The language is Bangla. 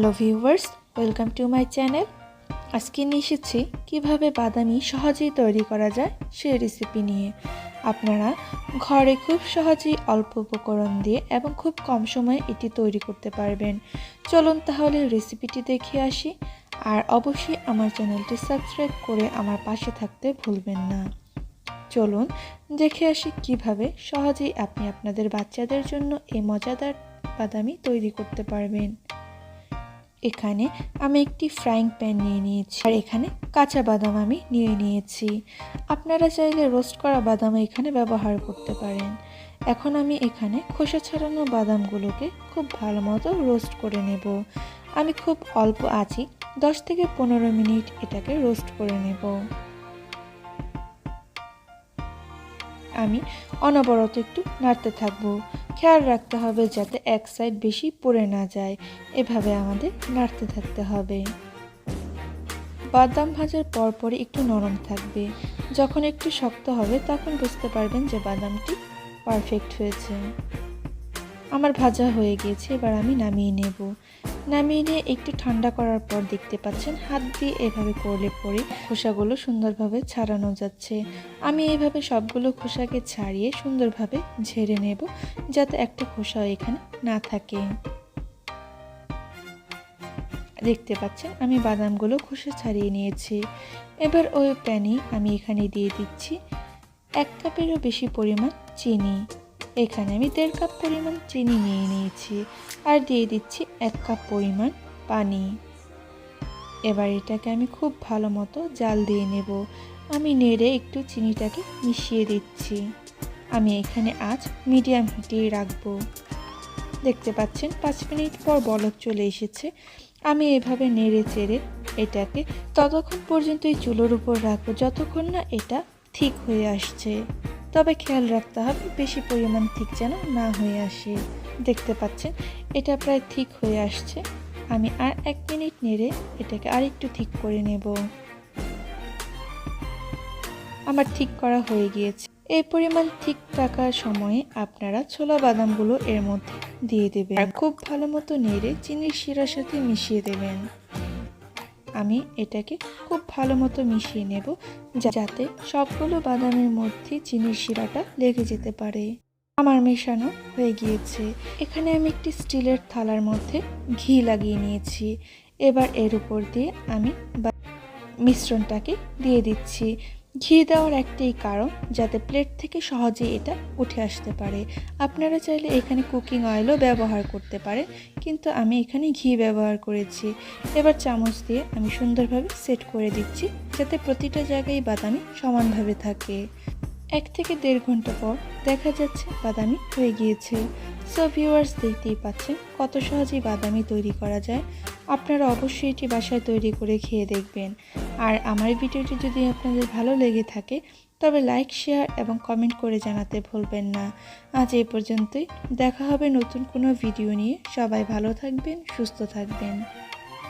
Hello viewers, welcome to my channel. আজকে নিয়ে এসেছি কীভাবে বাদামি সহজেই তৈরি করা যায় সেই রেসিপি নিয়ে। আপনারা ঘরে খুব সহজেই অল্প উপকরণ দিয়ে এবং খুব কম সময়ে এটি তৈরি করতে পারবেন। চলুন তাহলে রেসিপিটি দেখে আসি, আর অবশ্যই আমার চ্যানেলটি সাবস্ক্রাইব করে আমার পাশে থাকতে ভুলবেন না। চলুন দেখে আসি কিভাবে সহজেই আপনি আপনাদের বাচ্চাদের জন্য এই মজাদার বাদামি তৈরি করতে পারবেন। এখানে আমি একটি ফ্রাইং প্যান নিয়ে নিয়েছি, আর এখানে কাঁচা বাদাম আমি নিয়ে নিয়েছি। আপনারা চাইলে রোস্ট করা বাদাম এখানে ব্যবহার করতে পারেন। এখন আমি এখানে খোসা ছাড়ানো বাদামগুলোকে খুব ভালো মতো রোস্ট করে নেব। আমি খুব অল্প আঁচে 10 থেকে 15 মিনিট এটাকে রোস্ট করে নেব। আমি অনবরত একটু নাড়তে থাকবো। খেয়াল রাখতে হবে যাতে এক সাইড বেশি পুড়ে না যায়, এভাবে আমাদের নাড়তে থাকতে হবে। বাদাম ভাজার পরপরই একটু নরম থাকবে, যখন একটু শক্ত হবে তখন বুঝতে পারবেন যে বাদামটি পারফেক্ট হয়েছে। আমার ভাজা হয়ে গিয়েছে, এবার আমি নামিয়ে নেব। নামিয়ে নিয়ে একটু ঠান্ডা করার পর দেখতে পাচ্ছেন হাত দিয়ে এভাবে করলে পরে খোসাগুলো সুন্দরভাবে ছাড়ানো যাচ্ছে। আমি এইভাবে সবগুলো খোসাকে ছাড়িয়ে সুন্দরভাবে ঝেড়ে নেব, যাতে একটা খোসাও এখানে না থাকে। দেখতে পাচ্ছেন আমি বাদামগুলো খোসা ছাড়িয়ে নিয়েছি। এবার ওই প্যানে আমি এখানে দিয়ে দিচ্ছি 1 কাপেরও বেশি পরিমাণ চিনি। এখানে আমি 1.5 কাপ পরিমাণ চিনি নিয়ে নিয়েছি, আর দিয়ে দিচ্ছি 1 কাপ পরিমাণ পানি। এবার এটাকে আমি খুব ভালো মতো জাল দিয়ে নেব। আমি নেড়ে একটু চিনিটাকে মিশিয়ে দিচ্ছি। আমি এখানে আঁচ মিডিয়াম হিটেই রাখবো। দেখতে পাচ্ছেন 5 মিনিট পর বলক চলে এসেছে। আমি এভাবে নেড়ে চেড়ে এটাকে ততক্ষণ পর্যন্ত এই চুলোর উপর রাখবো যতক্ষণ না এটা ঠিক হয়ে আসছে। তবে খেয়াল রাখতে হবে বেশি পরিমাণ ঠিক যেন না হয়ে আসে। দেখতে পাচ্ছেন এটা প্রায় ঠিক হয়ে আসছে। আমি আর 1 মিনিট নেড়ে এটাকে আর একটু ঠিক করে নেব। আমার ঠিক করা হয়ে গিয়েছে। এই পরিমাণ ঠিক থাকার সময়ে আপনারা ছোলা বাদামগুলো এর মধ্যে দিয়ে দেবেন, আর খুব ভালো মতো নেড়ে চিনির শিরার সাথে মিশিয়ে দেবেন। আমি এটাকে খুব ভালো মতো মিশিয়ে নেব, যাতে সবগুলো বাদামের মধ্যে চিনির শিরাটা লেগে যেতে পারে। আমার মেশানো হয়ে গিয়েছে। এখানে আমি একটি স্টিলের থালার মধ্যে ঘি লাগিয়ে নিয়েছি। এবার এর উপর দিয়ে আমি মিশ্রণটাকে দিয়ে দিচ্ছি। ঘি দেওয়ার একটাই কারণ, যাতে প্লেট থেকে সহজেই এটা উঠে আসতে পারে। আপনারা চাইলে এখানে কুকিং অয়েলও ব্যবহার করতে পারেন, কিন্তু আমি এখানে ঘি ব্যবহার করেছি। এবার চামচ দিয়ে আমি সুন্দরভাবে সেট করে দিচ্ছি, যাতে প্রতিটা জায়গায় বাদামি সমানভাবে থাকে। 1 থেকে 1.5 ঘন্টা পর দেখা যাচ্ছে বাদামি হয়ে গিয়েছে। সো ভিউয়ার্স, দেখতেই পাচ্ছেন কত সহজেই বাদামি তৈরি করা যায়। আপনারা অবশ্যই এটি বাসায় তৈরি করে খেয়ে দেখবেন। আর আমার ভিডিওটি যদি আপনাদের ভালো লেগে থাকে তবে লাইক, শেয়ার এবং কমেন্ট করে জানাতে ভুলবেন না। আজ এই পর্যন্তই। দেখা হবে নতুন কোনো ভিডিও নিয়ে। সবাই ভালো থাকবেন, সুস্থ থাকবেন।